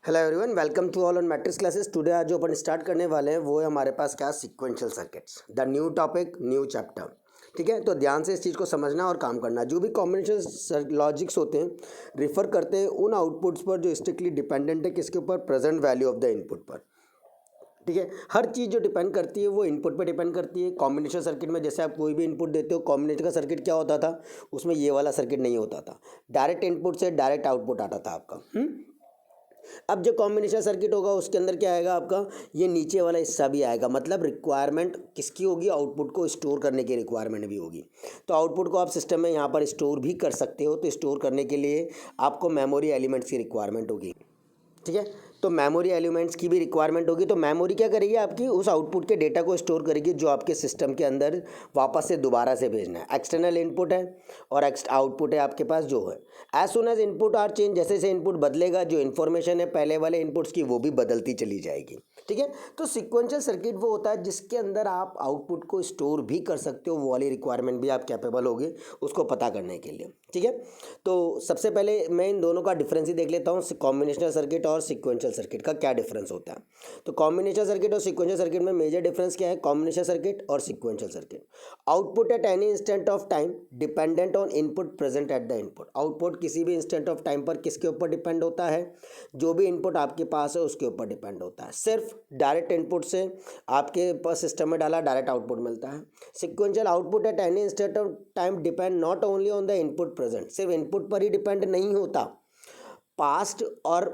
Hello everyone, welcome to all on matrix classes. Today आज जो अपन start करने वाले हैं वो है हमारे पास क्या, sequential circuits, the new topic, new chapter. ठीक है, तो ध्यान से इस चीज़ को समझना और काम करना। जो भी कॉम्बिनेशन लॉजिक्स होते हैं रिफर करते हैं उन आउटपुट्स पर जो स्ट्रिक्टली डिपेंडेंट है किसके ऊपर, present value of the input पर। ठीक है, हर चीज़ जो डिपेंड करती है वो इनपुट पे डिपेंड करती है। कॉम्बिनेशन सर्किट में जैसे आप कोई भी इनपुट देते हो, कॉम्बिनेशन का सर्किट क्या होता था, उसमें ये वाला सर्किट नहीं होता था। डायरेक्ट इनपुट से डायरेक्ट आउटपुट आता था आपका। अब जो कॉम्बिनेशन सर्किट होगा उसके अंदर क्या आएगा आपका, ये नीचे वाला हिस्सा भी आएगा। मतलब रिक्वायरमेंट किसकी होगी, आउटपुट को स्टोर करने की रिक्वायरमेंट भी होगी। तो आउटपुट को आप सिस्टम में यहाँ पर स्टोर भी कर सकते हो। तो स्टोर करने के लिए आपको मेमोरी एलिमेंट्स की रिक्वायरमेंट होगी। ठीक है, तो मेमोरी एलिमेंट्स की भी रिक्वायरमेंट होगी। तो मेमोरी क्या करेगी, आपकी उस आउटपुट के डेटा को स्टोर करेगी जो आपके सिस्टम के अंदर वापस से दोबारा से भेजना है। एक्सटर्नल इनपुट है और आउटपुट है आपके पास जो है। As soon as input are change, जैसे जैसे इनपुट बदलेगा जो इन्फॉर्मेशन है पहले वाले इनपुट्स की वो भी बदलती चली जाएगी। ठीक है, तो सिक्वेंशियल सर्किट वो होता है जिसके अंदर आप आउटपुट को स्टोर भी कर सकते हो। वो वाली रिक्वायरमेंट भी आप कैपेबल होगे उसको पता करने के लिए। ठीक है, तो सबसे पहले मैं इन दोनों का डिफरेंस ही देख लेता हूँ, कॉम्बिनेशनल सर्किट और सिक्वेंशियल सर्किट का क्या डिफरेंस होता है। तो कॉम्बिनेशन सर्किट और सिक्वेंशियल सर्किट में मेजर डिफरेंस क्या है, कॉम्बिनेशन सर्किट और sequential circuit. Output at any instant of time dependent on input present at the input. Output किसी भी इंस्टेंट ऑफ टाइम पर किसके ऊपर डिपेंड होता है, जो भी इनपुट आपके पास है उसके ऊपर डिपेंड होता है। सिर्फ डायरेक्ट इनपुट से आपके पास सिस्टम में डाला डायरेक्ट आउटपुट मिलता है। Sequential output at any instant of time depend not only on the input present. सिर्फ इनपुट पर ही डिपेंड नहीं होता, पास्ट और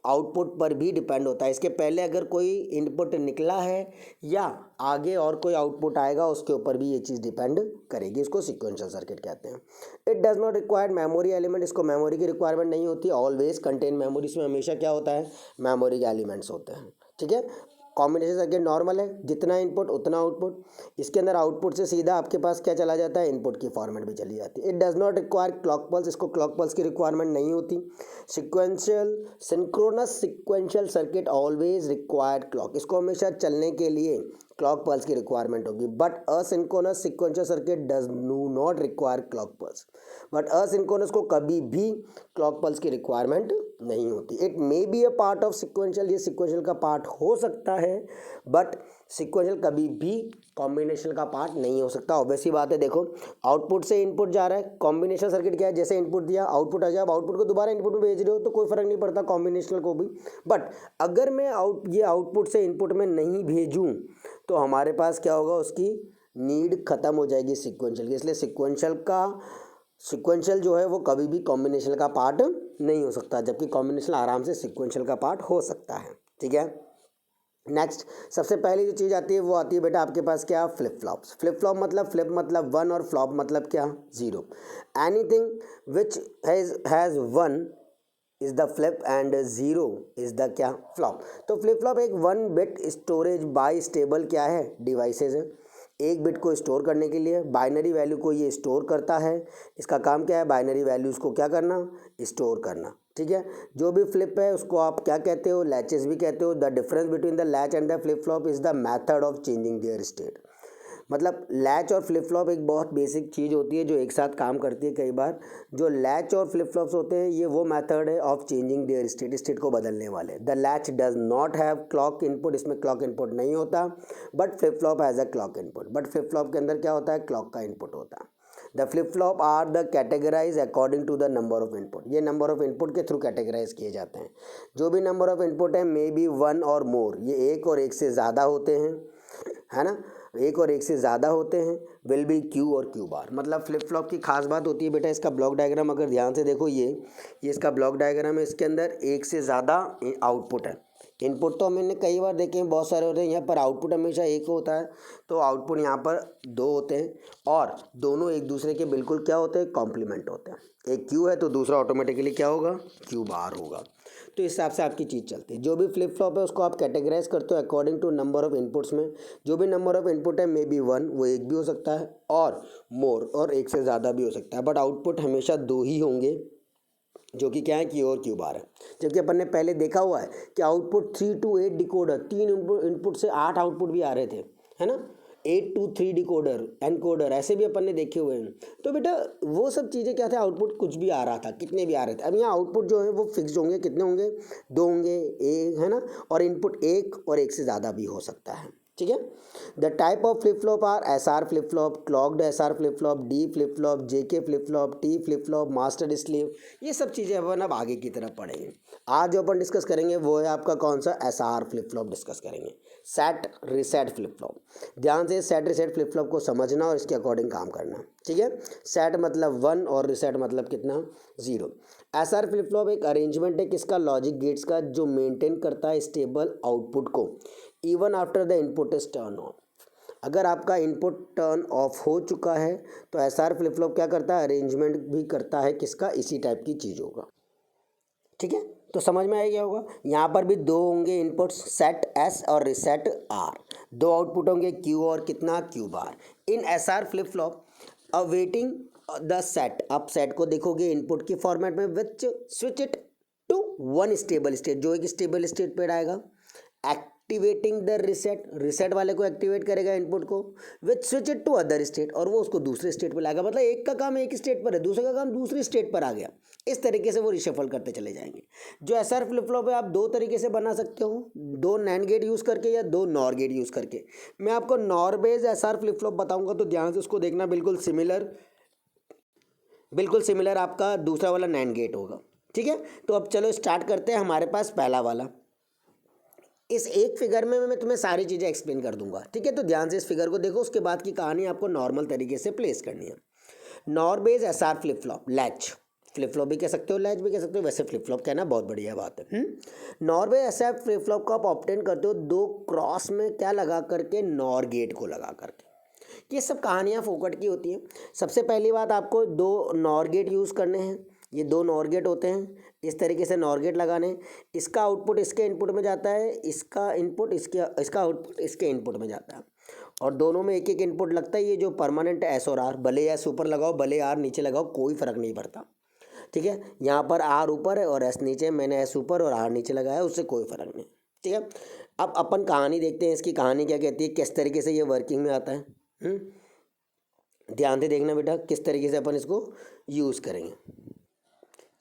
आउटपुट पर भी डिपेंड होता है। इसके पहले अगर कोई इनपुट निकला है या आगे और कोई आउटपुट आएगा उसके ऊपर भी ये चीज़ डिपेंड करेगी। इसको सिक्वेंशियल सर्किट कहते हैं। It does not require memory element, इसको मेमोरी की रिक्वायरमेंट नहीं होती। ऑलवेज कंटेन मेमोरी, इसमें हमेशा क्या होता है, मेमोरी के एलिमेंट्स होते हैं। ठीक है, कॉम्बिनेशन सर्किट नॉर्मल है, जितना इनपुट उतना आउटपुट। इसके अंदर आउटपुट से सीधा आपके पास क्या चला जाता है, इनपुट की फॉर्मेट भी चली जाती है। It does not require clock pulse, इसको क्लॉक पल्स की रिक्वायरमेंट नहीं होती। Sequential synchronous sequential circuit always required clock, इसको हमेशा चलने के लिए क्लॉक पल्स की रिक्वायरमेंट होगी। But asynchronous sequential circuit does not require clock pulse, but asynchronous को कभी भी क्लॉक पल्स की रिक्वायरमेंट नहीं होती। It may be a part of sequential, ये सिक्वेंशियल का पार्ट हो सकता है बट सिक्वेंशियल कभी भी कॉम्बिनेशन का पार्ट नहीं हो सकता। ऑब्वियसली बात है, देखो आउटपुट से इनपुट जा रहा है। कॉम्बिनेशन सर्किट क्या है, जैसे इनपुट दिया आउटपुट आ जाए, अब आउटपुट को दोबारा इनपुट में भेज रहे हो तो कोई फर्क नहीं पड़ता कॉम्बिनेशनल को भी। बट अगर मैं ये आउटपुट से इनपुट में नहीं भेजूँ तो हमारे पास क्या होगा, उसकी नीड खत्म हो जाएगी सिक्वेंशियल की। इसलिए सिक्वेंशियल जो है वो कभी भी कॉम्बिनेशन का पार्ट नहीं हो सकता, जबकि कॉम्बिनेशन आराम से सिक्वेंशियल का पार्ट हो सकता है। ठीक है, नेक्स्ट सबसे पहली जो चीज़ आती है वो आती है बेटा आपके पास क्या, फ्लिप फ्लॉप्स। फ्लिप फ्लॉप मतलब फ्लिप मतलब वन और फ्लॉप मतलब क्या, zero. Anything which has one is the flip and zero is the क्या, फ्लॉप। तो फ्लिप फ्लॉप एक one bit storage by stable क्या है, डिवाइसेज है। एक बिट को स्टोर करने के लिए बाइनरी वैल्यू को ये स्टोर करता है। इसका काम क्या है, बाइनरी वैल्यूज़ को क्या करना, स्टोर करना। ठीक है, जो भी फ्लिप है उसको आप क्या कहते हो, लैचेस भी कहते हो। The difference between the latch and the flip flop is the method of changing their state. मतलब लैच और फ्लिप फ्लॉप एक बहुत बेसिक चीज़ होती है जो एक साथ काम करती है। कई बार जो लैच और फ्लिप फ्लॉप्स होते हैं ये वो मेथड है of changing their state, state को बदलने वाले। The latch does not have clock input, इसमें क्लॉक इनपुट नहीं होता। But flip flop has a clock input, but flip flop के अंदर क्या होता है, क्लॉक का इनपुट होता है। The flip flop are the categorise according to the number of input, ये नंबर ऑफ इनपुट के थ्रू कैटेगराइज किए जाते हैं। जो भी नंबर ऑफ इनपुट है मे बी वन और मोर, ये एक और एक से ज़्यादा होते हैं, है ना, एक और एक से ज़्यादा होते हैं, विल बी क्यू और क्यू बार। मतलब फ्लिप फ्लॉप की खास बात होती है बेटा इसका ब्लॉक डायग्राम, अगर ध्यान से देखो ये इसका ब्लॉक डायग्राम है। इसके अंदर एक से ज़्यादा आउटपुट है। इनपुट तो हमने कई बार देखे हैं, बहुत सारे होते हैं, यहाँ पर आउटपुट हमेशा एक होता है। तो आउटपुट यहाँ पर दो होते हैं और दोनों एक दूसरे के बिल्कुल क्या होते हैं, कॉम्प्लीमेंट होते हैं। एक क्यू है तो दूसरा ऑटोमेटिकली क्या होगा, क्यू बार होगा। तो इस हिसाब से आपकी चीज़ चलती है। जो भी फ्लिप फ्लॉप है उसको आप कैटेगराइज करते हो according to number of inputs में। जो भी नंबर ऑफ इनपुट है मे बी वन, वो एक भी हो सकता है और मोर और एक से ज़्यादा भी हो सकता है। बट आउटपुट हमेशा दो ही होंगे जो कि क्या है, क्यू और क्यू बार है। जबकि अपन ने पहले देखा हुआ है कि आउटपुट 3 to 8 डिकोडर, 3 इनपुट से 8 आउटपुट भी आ रहे थे, है ना। 823 डिकोडर एनकोडर ऐसे भी अपन ने देखे हुए हैं। तो बेटा वो सब चीज़ें क्या थे, आउटपुट कुछ भी आ रहा था, कितने भी आ रहे थे। अब यहाँ आउटपुट जो है वो फिक्स्ड होंगे, कितने होंगे, 2 होंगे, एक है ना, और इनपुट एक और एक से ज़्यादा भी हो सकता है, ठीक है। The type of flip flop are SR flip flop, clocked SR flip flop, D flip flop, JK flip flop, T flip flop, master slave, ये सब चीज़ें अपन अब आगे की तरफ पढ़ेंगे। आज जो अपन डिस्कस करेंगे वो है आपका कौन सा, SR फ्लिप फ्लॉप डिस्कस करेंगे, सेट रिसेट फ्लिप फ्लॉप। ध्यान से सेट रिसेट फ्लिप फ्लॉप को समझना और इसके अकॉर्डिंग काम करना, ठीक है। सेट मतलब 1 और रिसेट मतलब कितना, 0। SR फ्लिप फ्लॉप एक अरेंजमेंट है किसका, लॉजिक गेट्स का, जो मेंटेन करता है स्टेबल आउटपुट को even after the input is turn on. अगर आपका इनपुट टर्न ऑफ हो चुका है तो SR फ्लिप फ्लॉप क्या करता है, अरेंजमेंट भी करता है किसका, इसी टाइप की चीज़ों का, ठीक है। तो समझ में आ गया होगा। यहाँ पर भी 2 होंगे इनपुट्स, सेट S और रिसेट R, 2 आउटपुट होंगे Q और कितना, Q बार। In SR flip flop awaiting the set, आप सेट को देखोगे इनपुट की फॉर्मेट में, which switch it to one stable state, जो एक स्टेबल स्टेट पर आएगा। एक्टिवेटिंग द रिसेट, रिसेट वाले को एक्टिवेट करेगा इनपुट को, which switch it to other state, और वो उसको दूसरे स्टेट पर लाएगा। मतलब एक का काम एक स्टेट पर है, दूसरे का काम दूसरी स्टेट पर आ गया। इस तरीके से वो रिशफल करते चले जाएंगे। जो SR फ्लिप फ्लॉप है आप 2 तरीके से बना सकते हो, 2 नैंड गेट यूज़ करके या 2 नॉर गेट यूज़ करके। मैं आपको nor based SR flip flop बताऊंगा, तो ध्यान से उसको देखना, बिल्कुल सिमिलर आपका दूसरा वाला नैंड गेट होगा, ठीक है। तो अब चलो स्टार्ट करते हैं। हमारे पास पहला वाला, इस एक फिगर में मैं तुम्हें सारी चीज़ें एक्सप्लेन कर दूंगा, ठीक है। तो ध्यान से इस फिगर को देखो, उसके बाद की कहानी आपको नॉर्मल तरीके से प्लेस करनी है। Nor based SR flip flop, latch flip flop भी कह सकते हो, लैच भी कह सकते हो, वैसे फ्लिप फ्लॉप कहना बहुत बढ़िया बात है। Nor based SR flip flop को आप ऑब्टेन करते हो 2 क्रॉस में क्या लगा करके, नॉर गेट को लगा करके। ये सब कहानियाँ फोकट की होती हैं। सबसे पहली बात, आपको 2 नॉर गेट यूज़ करने हैं। ये 2 नॉर गेट होते हैं, इस तरीके से नॉर गेट लगाने। इसका आउटपुट इसके इनपुट में जाता है, इसका इनपुट इसका आउटपुट इसके इनपुट में जाता है, और दोनों में एक एक इनपुट लगता है। ये जो परमानेंट S और R, भले S ऊपर लगाओ भले R नीचे लगाओ, कोई फ़र्क नहीं पड़ता, ठीक है। यहाँ पर R ऊपर है और S नीचे, मैंने S ऊपर और R नीचे लगाया, उससे कोई फ़र्क नहीं, ठीक है। अब अपन कहानी देखते हैं, इसकी कहानी क्या कहती है, किस तरीके से ये वर्किंग में आता है। ध्यान से देखना बेटा, किस तरीके से अपन इसको यूज़ करेंगे।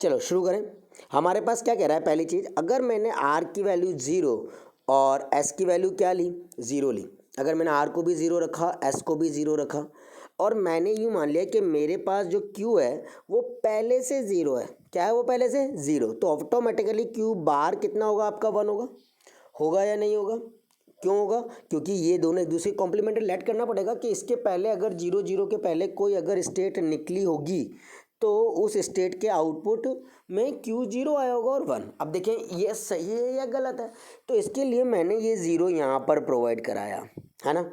चलो शुरू करें। हमारे पास क्या कह रहा है, पहली चीज़, अगर मैंने R की वैल्यू 0 और S की वैल्यू क्या ली, 0 ली, अगर मैंने R को भी 0 रखा, S को भी 0 रखा, और मैंने यूँ मान लिया कि मेरे पास जो Q है वो पहले से 0 है, क्या है वो पहले से 0, तो ऑटोमेटिकली Q बार कितना होगा आपका, 1 होगा या नहीं होगा। क्यों होगा, क्योंकि ये दोनों एक दूसरे कॉम्प्लीमेंट्री लेट करना पड़ेगा कि इसके पहले अगर 0 के पहले कोई अगर स्टेट निकली होगी तो उस स्टेट के आउटपुट में Q 0 आया होगा और 1। अब देखें ये सही है या गलत है, तो इसके लिए मैंने ये 0 यहाँ पर प्रोवाइड कराया है ना।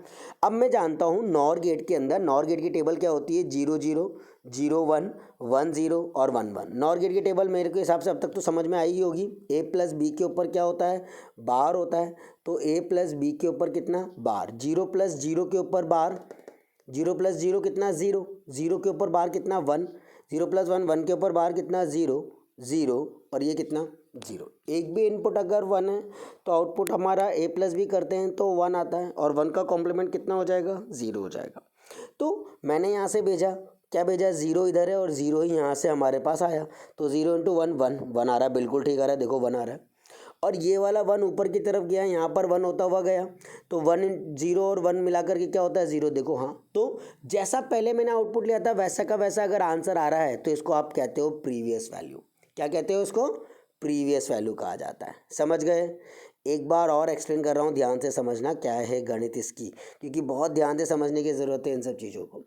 अब मैं जानता हूँ नॉर गेट के अंदर, नॉर गेट की टेबल क्या होती है, 0 0 0 1 1 0 और 1 1। नॉर गेट की टेबल मेरे के हिसाब से अब तक तो समझ में आई ही होगी। A प्लस बी के ऊपर क्या होता है, बार होता है, तो A प्लस बी के ऊपर कितना, बार। 0 प्लस 0 के ऊपर बार, 0 प्लस 0 कितना, 0, 0 के ऊपर बार कितना, 1, 0 प्लस 1, 1 के ऊपर बार कितना, 0 0, और ये कितना, 0। एक भी इनपुट अगर 1 है तो आउटपुट हमारा A प्लस बी करते हैं तो 1 आता है, और 1 का कॉम्प्लीमेंट कितना हो जाएगा, 0 हो जाएगा। तो मैंने यहाँ से भेजा, क्या भेजा, 0 इधर है और 0 ही यहाँ से हमारे पास आया, तो 0 इंटू 1 1 आ रहा है, बिल्कुल ठीक आ रहा है, देखो 1 आ रहा है। और ये वाला 1 ऊपर की तरफ गया, यहाँ पर 1 होता हुआ गया, तो 1 0 और 1 मिला करके क्या होता है, 0, देखो। हाँ, तो जैसा पहले मैंने आउटपुट लिया था वैसा का वैसा अगर आंसर आ रहा है तो इसको आप कहते हो प्रीवियस वैल्यू। क्या कहते हो इसको, प्रीवियस वैल्यू कहा जाता है। समझ गए। एक बार और एक्सप्लेन कर रहा हूँ, ध्यान से समझना क्या है गणित इसकी, क्योंकि बहुत ध्यान से समझने की ज़रूरत है इन सब चीज़ों को।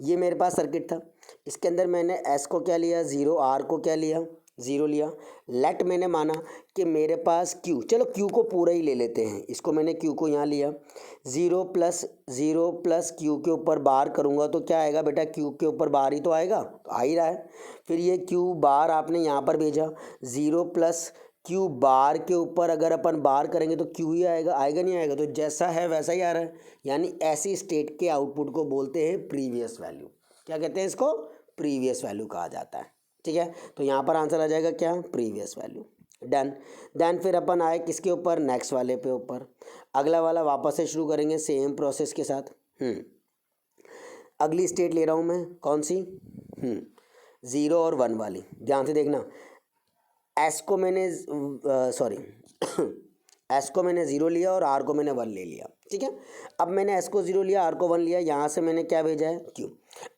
ये मेरे पास सर्किट था, इसके अंदर मैंने S को क्या लिया, 0, R को क्या लिया, 0 लिया। लेट मैंने माना कि मेरे पास Q, चलो Q को पूरा ही ले लेते हैं, इसको मैंने Q को यहाँ लिया, 0 प्लस Q के ऊपर बार करूँगा तो क्या आएगा बेटा, Q के ऊपर बार ही तो आएगा, तो आ ही रहा है। फिर ये Q बार आपने यहाँ पर भेजा, 0 प्लस Q बार के ऊपर अगर अपन बार करेंगे तो Q ही आएगा, आएगा नहीं आएगा, तो जैसा है वैसा ही आ रहा है। यानी ऐसी स्टेट के आउटपुट को बोलते हैं प्रीवियस वैल्यू। क्या कहते हैं इसको, प्रीवियस वैल्यू कहा जाता है, ठीक है। तो यहाँ पर आंसर आ जाएगा क्या, प्रीवियस वैल्यू। डन। देन फिर अपन आए किसके ऊपर, नेक्स्ट वाले पे ऊपर। अगला वाला वापस से शुरू करेंगे सेम प्रोसेस के साथ। अगली स्टेट ले रहा हूँ मैं, कौन सी, 0 और 1 वाली। ध्यान से देखना, एस को मैंने सॉरी एस को मैंने 0 लिया और आर को मैंने 1 ले लिया, ठीक है। अब मैंने एस को 0 लिया, आर को 1 लिया, यहाँ से मैंने क्या भेजा है, क्यू।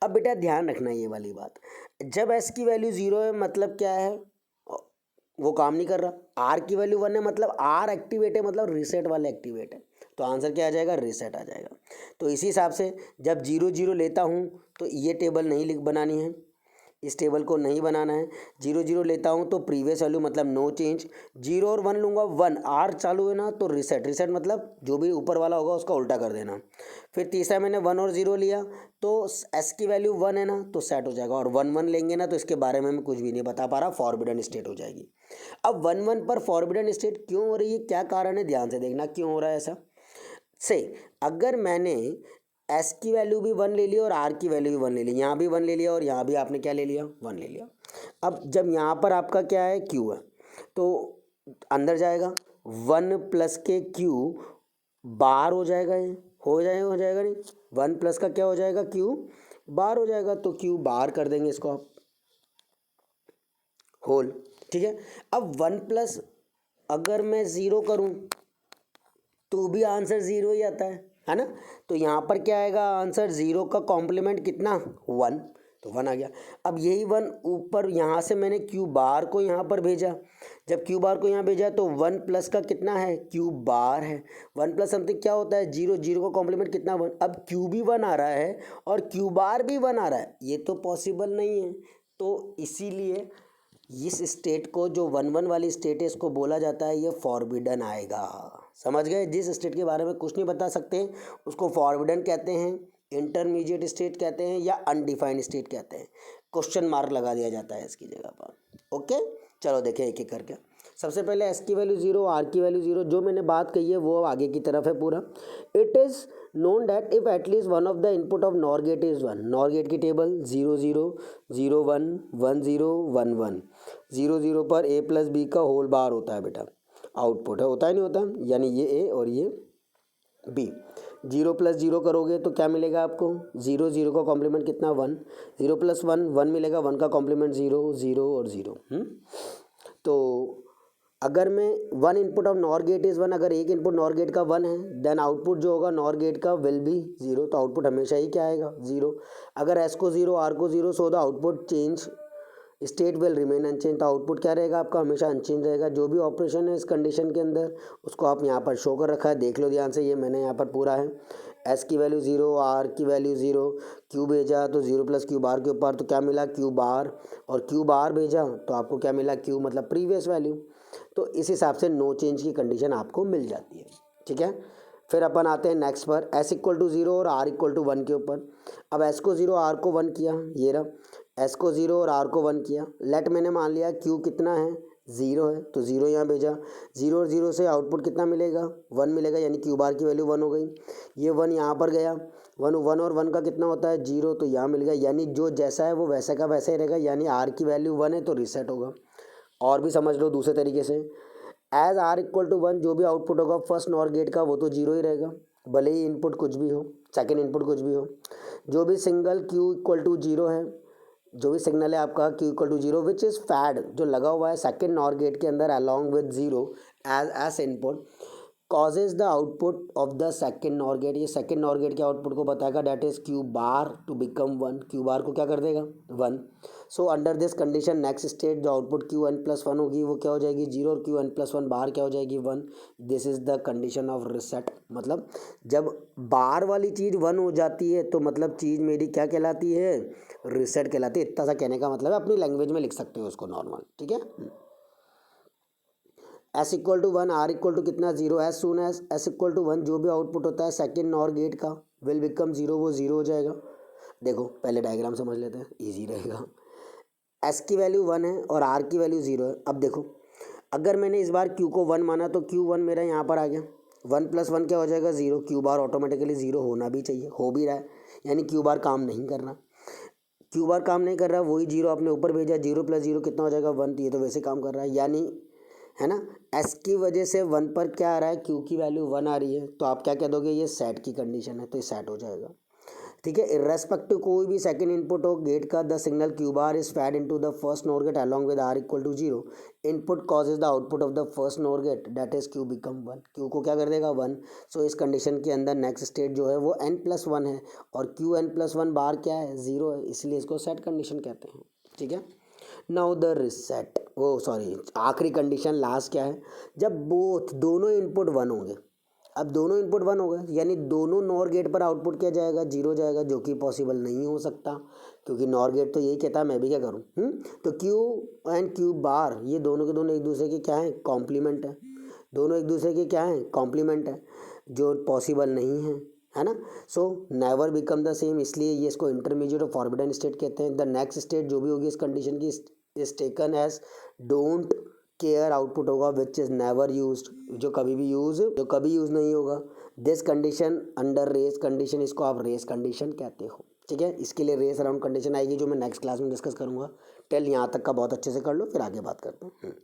अब बेटा ध्यान रखना ये वाली बात, जब एस की वैल्यू 0 है मतलब क्या है, वो काम नहीं कर रहा। आर की वैल्यू 1 है मतलब आर एक्टिवेट है, मतलब रीसेट वाले एक्टिवेट है, तो आंसर क्या आ जाएगा, रीसेट आ जाएगा। तो इसी हिसाब से जब 0 0 लेता हूँ तो ये टेबल नहीं बनानी है, इस टेबल को नहीं बनाना है। 0 0 लेता हूँ तो प्रीवियस वैल्यू मतलब नो चेंज। 0 और 1 लूँगा, 1 आर चालू है ना तो रीसेट, रीसेट मतलब जो भी ऊपर वाला होगा उसका उल्टा कर देना। फिर तीसरा मैंने 1 और 0 लिया तो एस की वैल्यू 1 है ना तो सेट हो जाएगा, और 1 1 लेंगे ना तो इसके बारे में मैं कुछ भी नहीं बता पा रहा, फॉरबिडन स्टेट हो जाएगी। अब 1 1 पर फॉरबिडन स्टेट क्यों हो रही है, क्या कारण है, ध्यान से देखना क्यों हो रहा है ऐसा। से अगर मैंने एस की वैल्यू भी 1 ले ली और आर की वैल्यू भी 1 ले ली, यहाँ भी 1 ले लिया और यहाँ भी आपने क्या ले लिया, 1 ले लिया। अब जब यहाँ पर आपका क्या है, क्यू है, तो अंदर जाएगा 1 प्लस के क्यू बार हो जाएगा, ये हो जाएगा नहीं, 1 प्लस का क्या हो जाएगा, क्यू बार हो जाएगा, तो क्यू बार कर देंगे इसको आप होल, ठीक है। अब 1 प्लस अगर मैं 0 करूँ तो भी आंसर 0 ही आता है ना। तो यहाँ पर क्या आएगा आंसर, 0 का कॉम्प्लीमेंट कितना, 1, तो 1 आ गया। अब यही 1 ऊपर यहाँ से मैंने क्यू बार को यहाँ पर भेजा, जब क्यू बार को यहाँ भेजा तो 1 प्लस का कितना है, क्यू बार है। 1 प्लस समथिंग क्या होता है, 0, 0 का कॉम्प्लीमेंट कितना, 1। अब क्यू भी 1 आ रहा है और क्यू बार भी 1 आ रहा है, ये तो पॉसिबल नहीं है। तो इसीलिए इस स्टेट को जो 1 1 वाली स्टेट है इसको बोला जाता है ये फॉरबिडन आएगा, समझ गए। जिस स्टेट के बारे में कुछ नहीं बता सकते उसको फॉरबिडन कहते हैं, इंटरमीडिएट स्टेट कहते हैं, या अनडिफाइंड स्टेट कहते हैं। क्वेश्चन मार्क लगा दिया जाता है इसकी जगह पर, ओके। चलो देखें एक एक करके। सबसे पहले एस की वैल्यू 0, आर की वैल्यू 0, जो मैंने बात कही है वो आगे की तरफ है पूरा। It is known that if at least one of the input of NOR gate is 1, NOR gate की टेबल 0 0 0 1 1 0 1 1, 0 0 पर ए प्लस बी का होल बार होता है बेटा, आउटपुट है, होता है नहीं होता, यानी ये ए और ये बी। 0 प्लस 0 करोगे तो क्या मिलेगा आपको, 0 0 का कॉम्प्लीमेंट कितना, 1, 0 प्लस 1 1 मिलेगा, 1 का कॉम्प्लीमेंट 0 0 और 0। तो अगर मैं 1 input of NOR gate is 1, अगर एक इनपुट नॉर गेट का 1 है देन आउटपुट जो होगा नॉर गेट का विल बी 0, तो आउटपुट हमेशा ही क्या आएगा, 0। अगर एस को 0 आर को 0, so the output change state will remain unchange, तो आउटपुट क्या रहेगा आपका, हमेशा अनचेंज रहेगा। जो भी ऑपरेशन है इस कंडीशन के अंदर उसको आप यहाँ पर शो कर रखा है, देख लो ध्यान से, ये मैंने यहाँ पर पूरा है। एस की वैल्यू 0, आर की वैल्यू 0, क्यू भेजा तो 0 प्लस क्यू बार के ऊपर तो क्या मिला, क्यू बार, और क्यू बार भेजा तो आपको क्या मिला, क्यू मतलब प्रीवियस वैल्यू। तो इस हिसाब से नो चेंज की कंडीशन आपको मिल जाती है, ठीक है। फिर अपन आते हैं नेक्स्ट पर, एस इक्वल टू 0 और आर इक्वल टू 1 के ऊपर। अब एस को 0 आर को 1 किया, ये रहा, एस को 0 और आर को 1 किया। लेट मैंने मान लिया क्यू कितना है, 0 है, तो 0 यहाँ भेजा। 0 और 0 से आउटपुट कितना मिलेगा, 1 मिलेगा, यानी क्यू बार की वैल्यू 1 हो गई। ये 1 यहाँ पर गया, 1 1 और 1 का कितना होता है, 0, तो यहाँ मिल गया, यानी जो जैसा है वो वैसा का वैसा ही रहेगा, यानी आर की वैल्यू 1 है तो रीसेट होगा। और भी समझ लो दूसरे तरीके से, एज आर इक्वल टू 1 जो भी आउटपुट होगा फर्स्ट नॉर गेट का वो तो 0 ही रहेगा, भले ही इनपुट कुछ भी हो, सेकेंड इनपुट कुछ भी हो। जो भी सिंगल क्यू इक्वल टू 0 है, जो भी सिग्नल है आपका Q equal to 0 which is fed, जो लगा हुआ है सेकेंड नॉर गेट के अंदर along with 0 as input, causes the output of the second NOR gate, ये सेकेंड नॉर गेट के आउटपुट को बताएगा, that is Q bar to become 1, Q bar को क्या कर देगा, 1। So under this condition next state जो आउटपुट क्यू एन प्लस 1 होगी वो क्या हो जाएगी, 0, और क्यू एन प्लस 1 बार क्या हो जाएगी, 1। This is the condition of reset, मतलब जब बार वाली चीज़ 1 हो जाती है तो मतलब चीज़ मेरी क्या कहलाती है, रिसेट कहलाती है। इतना सा कहने का मतलब है, अपनी लैंग्वेज में लिख सकते हो उसको नॉर्मल, ठीक है। S equal to 1 R equal to कितना, 0, as soon as S equal to 1 जो भी आउटपुट होता है सेकेंड नॉर गेट का विल बिकम 0, वो 0 हो जाएगा। देखो पहले डायग्राम समझ लेते हैं, ईजी रहेगा। एस की वैल्यू 1 है और आर की वैल्यू 0 है। अब देखो अगर मैंने इस बार क्यू को 1 माना तो क्यू 1 मेरा यहाँ पर आ गया, 1 प्लस 1 क्या हो जाएगा, 0, क्यू बार ऑटोमेटिकली 0 होना भी चाहिए, हो भी रहा है, यानी क्यू बार काम नहीं कर रहा, क्यू बार काम नहीं कर रहा, वही 0 आपने ऊपर भेजा, 0 प्लस 0 कितना हो जाएगा, 1, तो ये तो वैसे काम कर रहा है, यानी है ना। एस की वजह से 1 पर क्या आ रहा है, क्यू की वैल्यू 1 आ रही है, तो आप क्या कह दोगे, ये सेट की कंडीशन है, तो ये सेट हो जाएगा। ठीक है, इर्रेस्पेक्टिव कोई भी सेकंड इनपुट हो गेट का, the signal Q bar is fed into the first NOR gate along with R equal to 0, input causes the output of the first NOR gate that is Q become 1, Q को क्या कर देगा 1। सो इस condition के अंदर next state जो है वो n+1 है और क्यू n+1 बार क्या है 0 है, इसलिए इसको सेट कंडीशन कहते हैं। ठीक है, नाउ द रिसेट आखिरी कंडीशन लास्ट क्या है, जब दोनों इनपुट 1 होंगे। अब दोनों इनपुट 1 हो गए यानी दोनों नॉर गेट पर आउटपुट क्या जाएगा 0 जाएगा, जो कि पॉसिबल नहीं हो सकता क्योंकि नॉर गेट तो यही कहता है मैं भी क्या करूं। तो क्यू एंड क्यू बार ये दोनों के दोनों एक दूसरे के क्या है, कॉम्प्लीमेंट है, दोनों एक दूसरे के क्या है, कॉम्प्लीमेंट है, जो पॉसिबल नहीं है ना। So never become the same, इसलिए ये इसको इंटरमीडिएट और फॉरबिडन स्टेट कहते हैं। द नेक्स्ट स्टेट जो भी होगी इस कंडीशन की is taken as don't care output होगा विच इज़ नेवर यूज्ड, जो कभी यूज़ नहीं होगा। This condition under race condition, इसको आप रेस कंडीशन कहते हो। ठीक है, इसके लिए रेस अराउंड कंडीशन आएगी जो मैं नेक्स्ट क्लास में डिस्कस करूंगा। टेल यहाँ तक का बहुत अच्छे से कर लो, फिर आगे बात करते हैं।